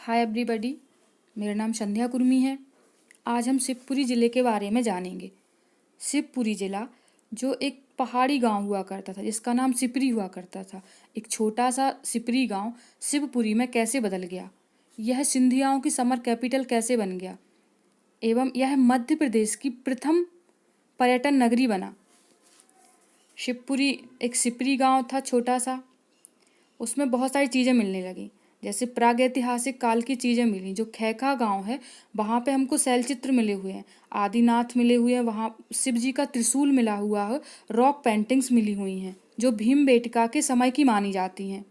Hi everybody, मेरा नाम संध्या कुर्मी है। आज हम शिवपुरी ज़िले के बारे में जानेंगे। शिवपुरी ज़िला जो एक पहाड़ी गांव हुआ करता था, जिसका नाम सिपरी हुआ करता था, एक छोटा सा सिपरी गांव शिवपुरी में कैसे बदल गया, यह सिंधियाओं की समर कैपिटल कैसे बन गया, एवं यह मध्य प्रदेश की प्रथम पर्यटन नगरी बना। शिवपुरी एक सिपरी गांव था छोटा सा, उसमें बहुत सारी चीज़ें मिलने लगी, जैसे प्रागैतिहासिक काल की चीज़ें मिली। जो खैखा गांव है वहाँ पे हमको शैलचित्र मिले हुए हैं, आदिनाथ मिले हुए हैं, वहाँ शिव जी का त्रिशूल मिला हुआ है, रॉक पेंटिंग्स मिली हुई हैं जो भीमबेटका के समय की मानी जाती हैं।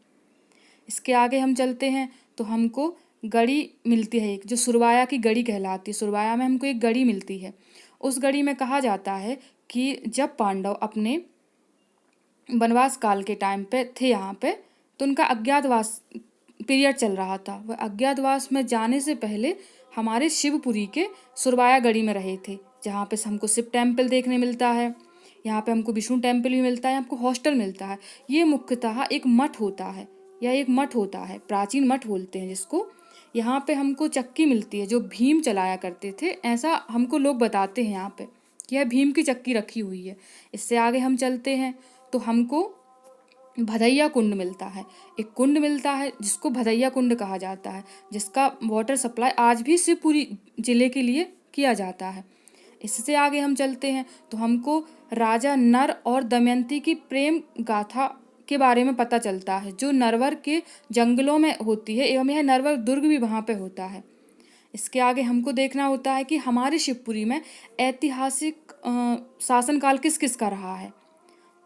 इसके आगे हम चलते हैं तो हमको गढ़ी मिलती है, एक जो सुरवाया की गढ़ी कहलाती है। सुरवाया में हमको एक गढ़ी मिलती है। उस गढ़ी में कहा जाता है कि जब पांडव अपने वनवास काल के टाइम पे थे यहाँ पे, तो उनका अज्ञातवास पीरियड चल रहा था। वह अज्ञातवास में जाने से पहले हमारे शिवपुरी के सुरवाया गढ़ी में रहे थे, जहाँ पे हमको शिव टेम्पल देखने मिलता है। यहाँ पे हमको विष्णु टेम्पल भी मिलता है, हमको हॉस्टल मिलता है। ये मुख्यतः एक मठ होता है, यह एक मठ होता है, प्राचीन मठ बोलते हैं जिसको। यहाँ पे हमको चक्की मिलती है जो भीम चलाया करते थे, ऐसा हमको लोग बताते हैं। यहाँ पे यह भीम की चक्की रखी हुई है। इससे आगे हम चलते हैं तो हमको भदैया कुंड मिलता है। एक कुंड मिलता है जिसको भदैया कुंड कहा जाता है, जिसका वाटर सप्लाई आज भी शिवपुरी ज़िले के लिए किया जाता है। इससे आगे हम चलते हैं तो हमको राजा नर और दमयंती की प्रेम गाथा के बारे में पता चलता है, जो नरवर के जंगलों में होती है, एवं यह नरवर दुर्ग भी वहाँ पे होता है। इसके आगे हमको देखना होता है कि हमारे शिवपुरी में ऐतिहासिक शासनकाल किस किस का रहा है।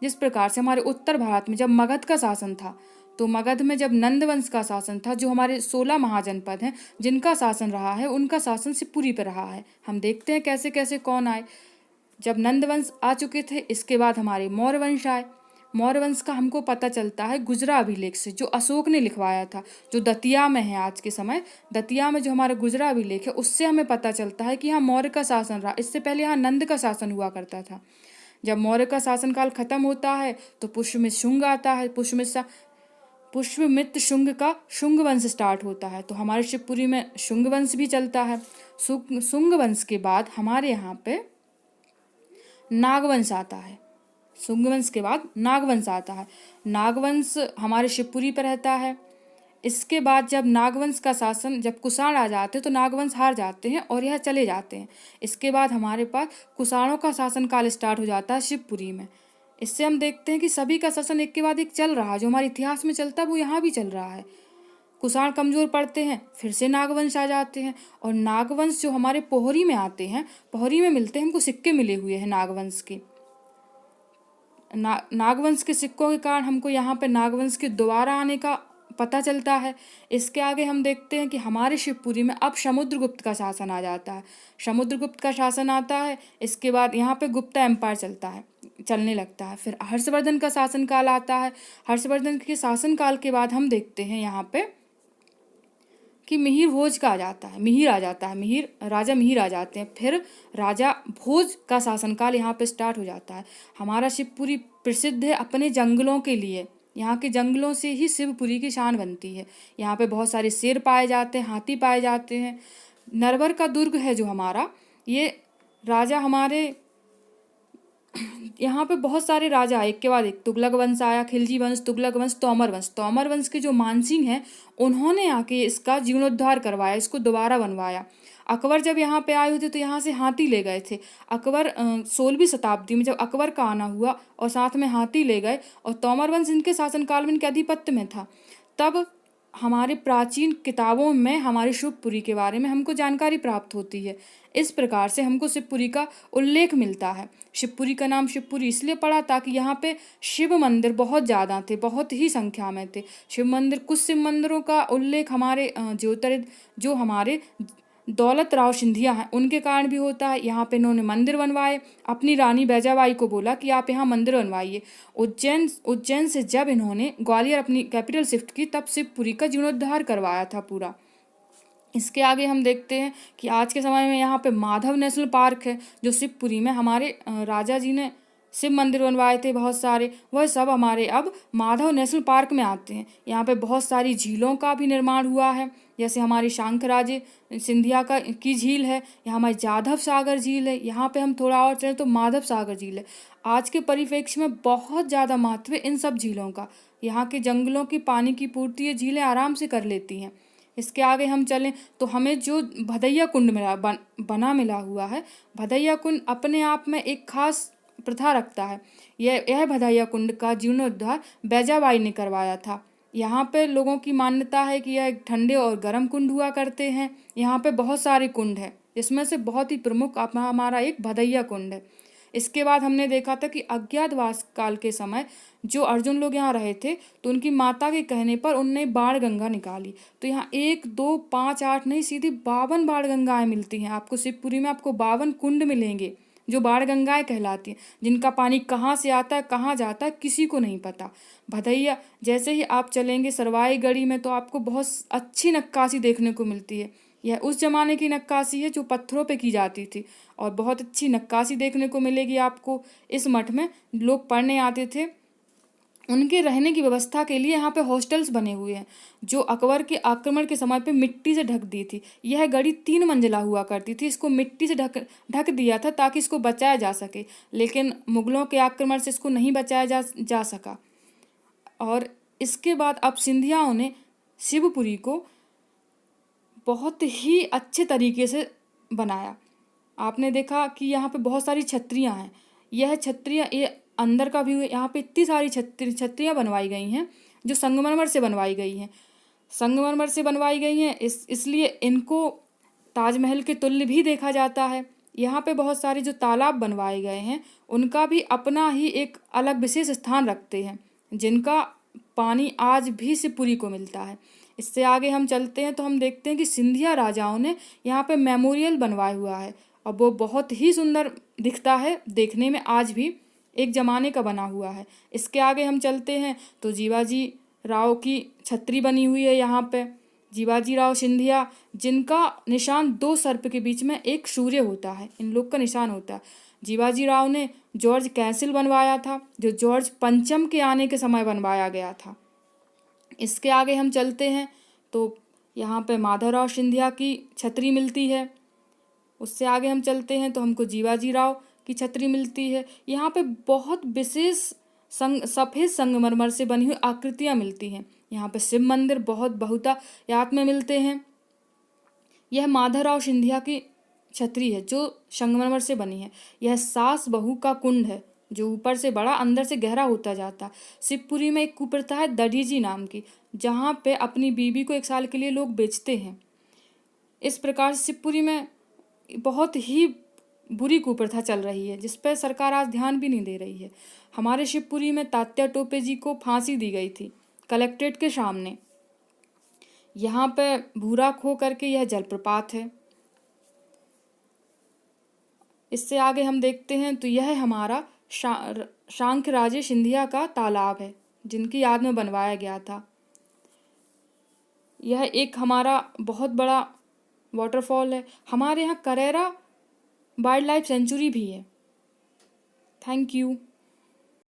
जिस प्रकार से हमारे उत्तर भारत में जब मगध का शासन था, तो मगध में जब नंद वंश का शासन था, जो हमारे 16 महाजनपद हैं जिनका शासन रहा है, उनका शासन शिवपुरी पर रहा है। हम देखते हैं कैसे कैसे कौन आए। जब नंद वंश आ चुके थे, इसके बाद हमारे मौर्य वंश आए। मौर्य वंश का हमको पता चलता है गुजरा अभिलेख से, जो अशोक ने लिखवाया था, जो दतिया में है आज के समय। दतिया में जो हमारा गुजरा अभिलेख है, उससे हमें पता चलता है कि यहाँ मौर्य का शासन रहा। इससे पहले यहाँ नंद का शासन हुआ करता था। जब मौर्य का शासनकाल खत्म होता है तो पुष्यमित्र शुंग आता है। पुष्यमित्र शुंग का शुंग वंश स्टार्ट होता है। तो हमारे शिवपुरी में शुंग वंश भी चलता है। शुंग वंश के बाद हमारे यहाँ पे नागवंश आता है। शुंग वंश के बाद नागवंश आता है। नागवंश हमारे शिवपुरी पर रहता है। इसके बाद जब नागवंश का शासन, जब कुषाण आ जाते हैं तो नागवंश हार जाते हैं और यह चले जाते हैं। इसके बाद हमारे पास कुषाणों का शासनकाल स्टार्ट हो जाता है शिवपुरी में। इससे हम देखते हैं कि सभी का शासन एक के बाद एक चल रहा है। जो हमारे इतिहास में चलता है वो यहाँ भी चल रहा है। कुषाण कमजोर पड़ते हैं, फिर से नागवंश आ जाते हैं, और नागवंश जो हमारे पोहरी में आते हैं, पोहरी में मिलते हैं, हमको सिक्के मिले हुए हैं नागवंश के। नागवंश के सिक्कों के कारण हमको यहाँ पे नागवंश के दोबारा आने का पता चलता है। इसके आगे हम देखते हैं कि हमारे शिवपुरी में अब समुद्रगुप्त का शासन आ जाता है। समुद्रगुप्त का शासन आता है। इसके बाद यहाँ पे गुप्ता एम्पायर चलने लगता है। फिर हर्षवर्धन का शासनकाल आता है। हर्षवर्धन के शासनकाल के बाद हम देखते हैं यहाँ पे कि मिहिर भोज का आ जाता है। मिहिर आ जाता है, राजा मिहिर आ जाते हैं। फिर राजा भोज का शासनकाल यहाँ पे स्टार्ट हो जाता है। हमारा शिवपुरी प्रसिद्ध है अपने जंगलों के लिए। यहाँ के जंगलों से ही शिवपुरी की शान बनती है। यहाँ पे बहुत सारे शेर पाए जाते हैं, हाथी पाए जाते हैं। नरवर का दुर्ग है जो हमारा, ये राजा हमारे यहाँ पे बहुत सारे राजा एक के बाद एक, तुगलक वंश आया, खिलजी वंश, तुगलक वंश, तोमर वंश। तोमर वंश के जो मानसिंह हैं, उन्होंने आके इसका जीर्णोद्धार करवाया, इसको दोबारा बनवाया। अकबर जब यहाँ पे आए हुए थे तो यहाँ से हाथी ले गए थे। अकबर 16वीं शताब्दी में जब अकबर का आना हुआ और साथ में हाथी ले गए, और तोमर वंश इनके शासनकाल में, इनके आधिपत्य में था, तब हमारे प्राचीन किताबों में हमारे शिवपुरी के बारे में हमको जानकारी प्राप्त होती है। इस प्रकार से हमको शिवपुरी का उल्लेख मिलता है। शिवपुरी का नाम शिवपुरी इसलिए पड़ा ताकि यहाँ पे शिव मंदिर बहुत ज़्यादा थे, बहुत ही संख्या में थे शिव मंदिर। कुछ शिव मंदिरों का उल्लेख हमारे जो हमारे दौलत राव सिंधिया हैं उनके कारण भी होता है। यहाँ पे इन्होंने मंदिर बनवाए। अपनी रानी बैजाबाई को बोला कि आप यहाँ मंदिर बनवाइए। उज्जैन से जब इन्होंने ग्वालियर अपनी कैपिटल शिफ्ट की, तब शिवपुरी का जीर्णोद्धार करवाया था पूरा। इसके आगे हम देखते हैं कि आज के समय में यहाँ पे माधव नेशनल पार्क है, जो शिवपुरी में हमारे राजा जी ने शिव मंदिर बनवाए थे बहुत सारे, वह सब हमारे अब माधव नेशनल पार्क में आते हैं। यहाँ पे बहुत सारी झीलों का भी निर्माण हुआ है, जैसे हमारी शंखराजे सिंधिया की झील है, यहाँ हमारी जाधव सागर झील है, यहाँ पे हम थोड़ा और चलें तो माधव सागर झील है। आज के परिप्रेक्ष्य में बहुत ज़्यादा महत्व है इन सब झीलों का। यहाँ के जंगलों की पानी की पूर्ति ये झीलें आराम से कर लेती हैं। इसके आगे हम चलें तो हमें जो भदैया कुंड बना मिला हुआ है, भदैया कुंड अपने आप में एक खास प्रथा रखता है। यह भदैया कुंड का जीर्णोद्धार बैजाबाई ने करवाया था। यहाँ पे लोगों की मान्यता है कि यह ठंडे और गर्म कुंड हुआ करते हैं। यहाँ पे बहुत सारे कुंड हैं, इसमें से बहुत ही प्रमुख हमारा एक भदैया कुंड है। इसके बाद हमने देखा था कि अज्ञातवास काल के समय जो अर्जुन लोग यहाँ रहे थे, तो उनकी माता के कहने पर उनने बाण गंगा निकाली। तो यहाँ 1, 2, 5, 8 नहीं, सीधी 52 बाण गंगाएं मिलती हैं आपको। शिवपुरी में आपको 52 कुंड मिलेंगे जो बाण गंगाएं कहलाती हैं, जिनका पानी कहाँ से आता है कहाँ जाता है किसी को नहीं पता। भदैया जैसे ही आप चलेंगे सरवाई गढ़ी में तो आपको बहुत अच्छी नक्काशी देखने को मिलती है। यह उस जमाने की नक्काशी है जो पत्थरों पे की जाती थी, और बहुत अच्छी नक्काशी देखने को मिलेगी आपको। इस मठ में लोग पढ़ने आते थे, उनके रहने की व्यवस्था के लिए यहाँ पे हॉस्टल्स बने हुए हैं जो अकबर के आक्रमण के समय पे मिट्टी से ढक दी थी। यह गढ़ी 3 मंजिला हुआ करती थी, इसको मिट्टी से ढक दिया था ताकि इसको बचाया जा सके, लेकिन मुगलों के आक्रमण से इसको नहीं बचाया जा सका। और इसके बाद अब सिंधियाओं ने शिवपुरी को बहुत ही अच्छे तरीके से बनाया। आपने देखा कि यहाँ पे बहुत सारी छत्रियाँ हैं। यह छत्रियाँ ये अंदर का व्यू है, यहाँ पे इतनी सारी छत्रियाँ बनवाई गई हैं जो संगमरमर से बनवाई गई हैं। संगमरमर से बनवाई गई हैं इसलिए इनको ताजमहल के तुल्य भी देखा जाता है। यहाँ पे बहुत सारे जो तालाब बनवाए गए हैं उनका भी अपना ही एक अलग विशेष स्थान रखते हैं, जिनका पानी आज भी शिवपुरी को मिलता है। इससे आगे हम चलते हैं तो हम देखते हैं कि सिंधिया राजाओं ने यहाँ पे मेमोरियल बनवाया हुआ है, और वो बहुत ही सुंदर दिखता है देखने में, आज भी एक ज़माने का बना हुआ है। इसके आगे हम चलते हैं तो जीवाजी राव की छतरी बनी हुई है यहाँ पे। जीवाजी राव सिंधिया, जिनका निशान 2 सर्प के बीच में एक सूर्य होता है, इन लोग का निशान होता है। जीवाजी राव ने जॉर्ज कैसल बनवाया था, जो जॉर्ज पंचम के आने के समय बनवाया गया था। इसके आगे हम चलते हैं तो यहाँ पे माधवराव सिंधिया की छतरी मिलती है। उससे आगे हम चलते हैं तो हमको जीवाजी राव की छतरी मिलती है। यहाँ पे बहुत विशेष सफ़ेद संगमरमर से बनी हुई आकृतियाँ मिलती हैं। यहाँ पे शिव मंदिर बहुत बहुतायत में मिलते हैं। यह माधवराव सिंधिया की छतरी है जो संगमरमर से बनी है। यह सास बहू का कुंड है जो ऊपर से बड़ा अंदर से गहरा होता जाता। शिवपुरी में एक कुप्रथा है दढ़ीजी नाम की, जहाँ पे अपनी बीवी को 1 साल के लिए लोग बेचते हैं। इस प्रकार शिवपुरी में बहुत ही बुरी कुप्रथा चल रही है, जिस पर सरकार आज ध्यान भी नहीं दे रही है। हमारे शिवपुरी में तात्या टोपे जी को फांसी दी गई थी कलेक्ट्रेट के सामने। यहाँ पे भूरा खो करके यह जलप्रपात है। इससे आगे हम देखते हैं तो यह हमारा शंखराजे सिंधिया का तालाब है, जिनकी याद में बनवाया गया था। यह एक हमारा बहुत बड़ा वाटरफॉल है। हमारे यहाँ करेरा वाइल्ड लाइफ सेंचुरी भी है। Thank you.